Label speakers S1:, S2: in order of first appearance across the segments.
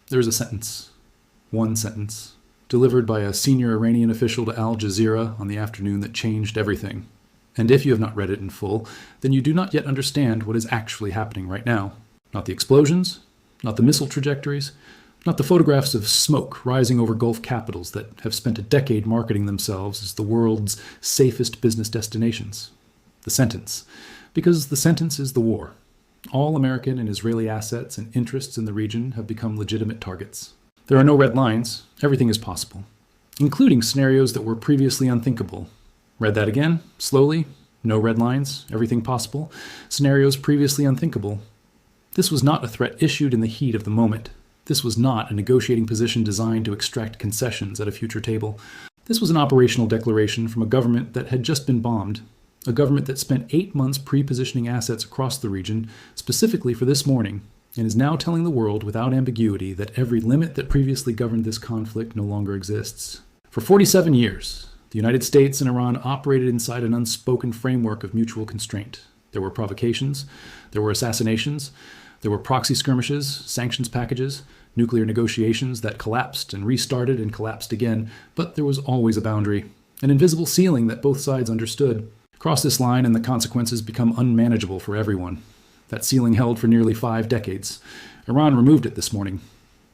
S1: There is a sentence, one sentence, delivered by a senior Iranian official to Al Jazeera on the afternoon that changed everything. And if you have not read it in full, then you do not yet understand what is actually happening right now. Not the explosions, not the missile trajectories, not the photographs of smoke rising over Gulf capitals that have spent a decade marketing themselves as the world's safest business destinations. The sentence. Because the sentence is the war. All American and Israeli assets and interests in the region have become legitimate targets. There are no red lines. Everything is possible, including scenarios that were previously unthinkable. Read that again, slowly. No red lines. Everything possible. Scenarios previously unthinkable. This was not a threat issued in the heat of the moment. This was not a negotiating position designed to extract concessions at a future table. This was an operational declaration from a government that had just been bombed. A government that spent 8 months pre-positioning assets across the region, specifically for this morning, and is now telling the world without ambiguity that every limit that previously governed this conflict no longer exists. For 47 years, the United States and Iran operated inside an unspoken framework of mutual constraint. There were provocations, there were assassinations, there were proxy skirmishes, sanctions packages, nuclear negotiations that collapsed and restarted and collapsed again, but there was always a boundary, an invisible ceiling that both sides understood. Cross this line and the consequences become unmanageable for everyone. That ceiling held for nearly 5 decades. Iran removed it this morning.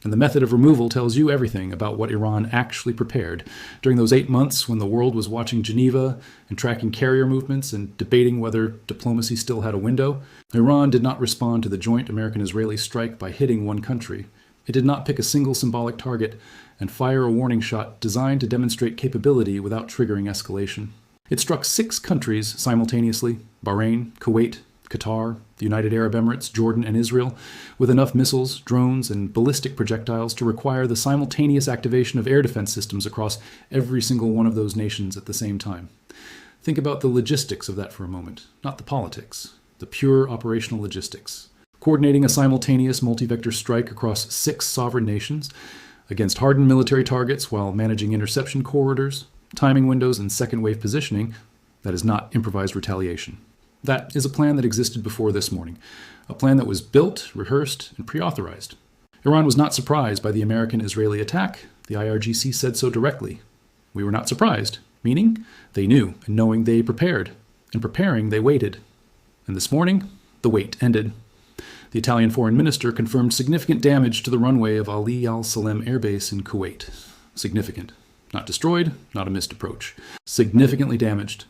S1: And the method of removal tells you everything about what Iran actually prepared. During those 8 months when the world was watching Geneva and tracking carrier movements and debating whether diplomacy still had a window, Iran did not respond to the joint American-Israeli strike by hitting one country. It did not pick a single symbolic target and fire a warning shot designed to demonstrate capability without triggering escalation. It struck 6 countries simultaneously: Bahrain, Kuwait, Qatar, the United Arab Emirates, Jordan, and Israel, with enough missiles, drones, and ballistic projectiles to require the simultaneous activation of air defense systems across every single one of those nations at the same time. Think about the logistics of that for a moment, not the politics, the pure operational logistics. Coordinating a simultaneous multi-vector strike across 6 sovereign nations against hardened military targets while managing interception corridors, timing windows, and second-wave positioning, that is not improvised retaliation. That is a plan that existed before this morning, a plan that was built, rehearsed, and pre-authorized. Iran was not surprised by the American-Israeli attack. The IRGC said so directly. We were not surprised, meaning they knew, and knowing they prepared. And preparing, they waited. And this morning, the wait ended. The Italian foreign minister confirmed significant damage to the runway of Ali al-Salem Air Base in Kuwait. Significant. Not destroyed, not a missed approach. Significantly damaged.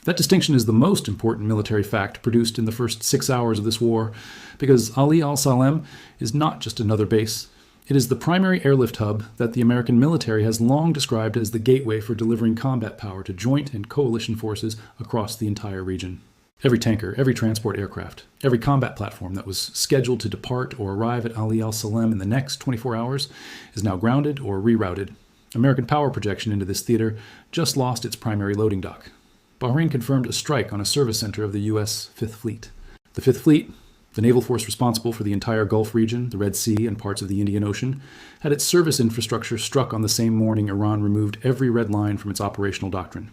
S1: That distinction is the most important military fact produced in the first 6 hours of this war, because Ali al-Salem is not just another base. It is the primary airlift hub that the American military has long described as the gateway for delivering combat power to joint and coalition forces across the entire region. Every tanker, every transport aircraft, every combat platform that was scheduled to depart or arrive at Ali al-Salem in the next 24 hours is now grounded or rerouted. American power projection into this theater just lost its primary loading dock. Bahrain confirmed a strike on a service center of the U.S. Fifth Fleet. The Fifth Fleet, the naval force responsible for the entire Gulf region, the Red Sea, and parts of the Indian Ocean, had its service infrastructure struck on the same morning Iran removed every red line from its operational doctrine.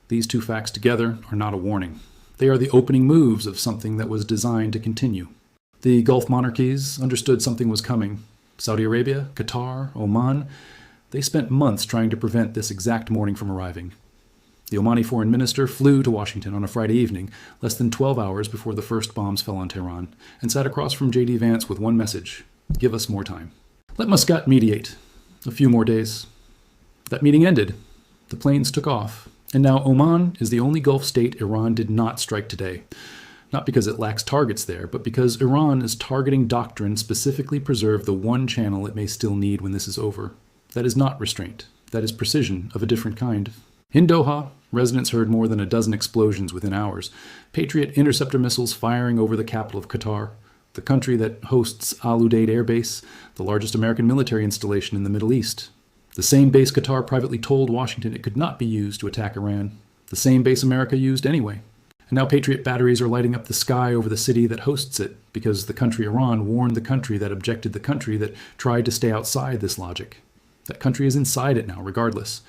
S1: These 2 facts together are not a warning. They are the opening moves of something that was designed to continue. The Gulf monarchies understood something was coming. Saudi Arabia, Qatar, Oman, they spent months trying to prevent this exact morning from arriving. The Omani foreign minister flew to Washington on a Friday evening, less than 12 hours before the first bombs fell on Tehran, and sat across from J.D. Vance with one message: give us more time. Let Muscat mediate. A few more days. That meeting ended. The planes took off. And now Oman is the only Gulf state Iran did not strike today. Not because it lacks targets there, but because Iran's targeting doctrine specifically preserved the one channel it may still need when this is over. That is not restraint. That is precision of a different kind. In Doha, residents heard more than a dozen explosions within hours. Patriot interceptor missiles firing over the capital of Qatar, the country that hosts Al Udeid Air Base, the largest American military installation in the Middle East. The same base Qatar privately told Washington it could not be used to attack Iran. The same base America used anyway. And now Patriot batteries are lighting up the sky over the city that hosts it, because the country Iran warned the country that objected the country that tried to stay outside this logic. That country is inside it now, regardless.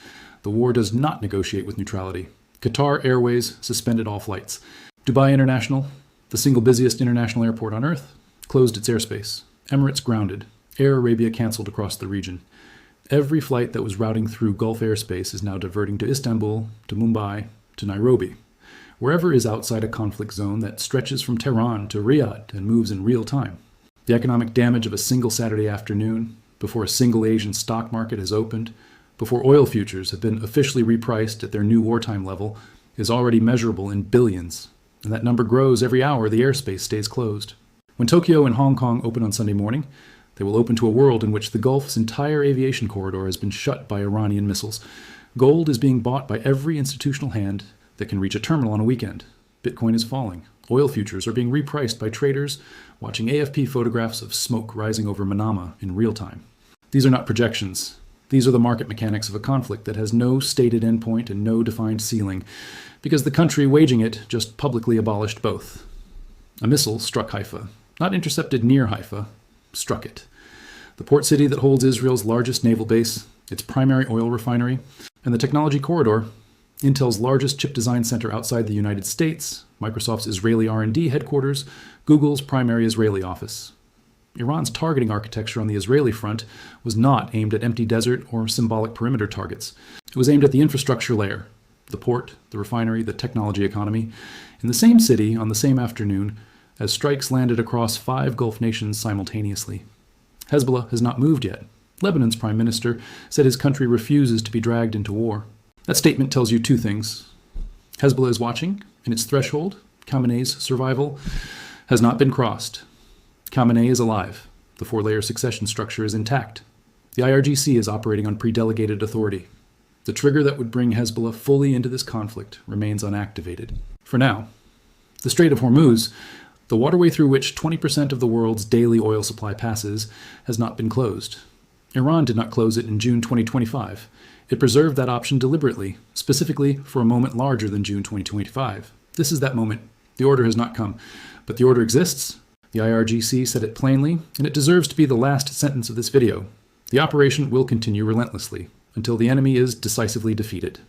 S1: The war does not negotiate with neutrality. Qatar Airways suspended all flights. Dubai International, the single busiest international airport on Earth, closed its airspace. Emirates grounded. Air Arabia cancelled across the region. Every flight that was routing through Gulf airspace is now diverting to Istanbul, to Mumbai, to Nairobi. Wherever is outside a conflict zone that stretches from Tehran to Riyadh and moves in real time. The economic damage of a single Saturday afternoon, before a single Asian stock market has opened, before oil futures have been officially repriced at their new wartime level, is already measurable in billions, and that number grows every hour the airspace stays closed. When Tokyo and Hong Kong open on Sunday morning, they will open to a world in which the Gulf's entire aviation corridor has been shut by Iranian missiles. Gold is being bought by every institutional hand that can reach a terminal on a weekend. Bitcoin is falling. Oil futures are being repriced by traders watching AFP photographs of smoke rising over Manama in real time. These are not projections. These are the market mechanics of a conflict that has no stated endpoint and no defined ceiling, because the country waging it just publicly abolished both. A missile struck Haifa, not intercepted near Haifa, struck it. The port city that holds Israel's largest naval base, its primary oil refinery, and the technology corridor, Intel's largest chip design center outside the United States, Microsoft's Israeli R&D headquarters, Google's primary Israeli office. Iran's targeting architecture on the Israeli front was not aimed at empty desert or symbolic perimeter targets. It was aimed at the infrastructure layer, the port, the refinery, the technology economy, in the same city on the same afternoon as strikes landed across 5 Gulf nations simultaneously. Hezbollah has not moved yet. Lebanon's prime minister said his country refuses to be dragged into war. That statement tells you 2 things. Hezbollah is watching, and its threshold, Khamenei's survival, has not been crossed. Khamenei is alive. The 4-layer succession structure is intact. The IRGC is operating on pre-delegated authority. The trigger that would bring Hezbollah fully into this conflict remains unactivated. For now. The Strait of Hormuz, the waterway through which 20% of the world's daily oil supply passes, has not been closed. Iran did not close it in June 2025. It preserved that option deliberately, specifically for a moment larger than June 2025. This is that moment. The order has not come, but the order exists. The IRGC said it plainly, and it deserves to be the last sentence of this video. The operation will continue relentlessly until the enemy is decisively defeated.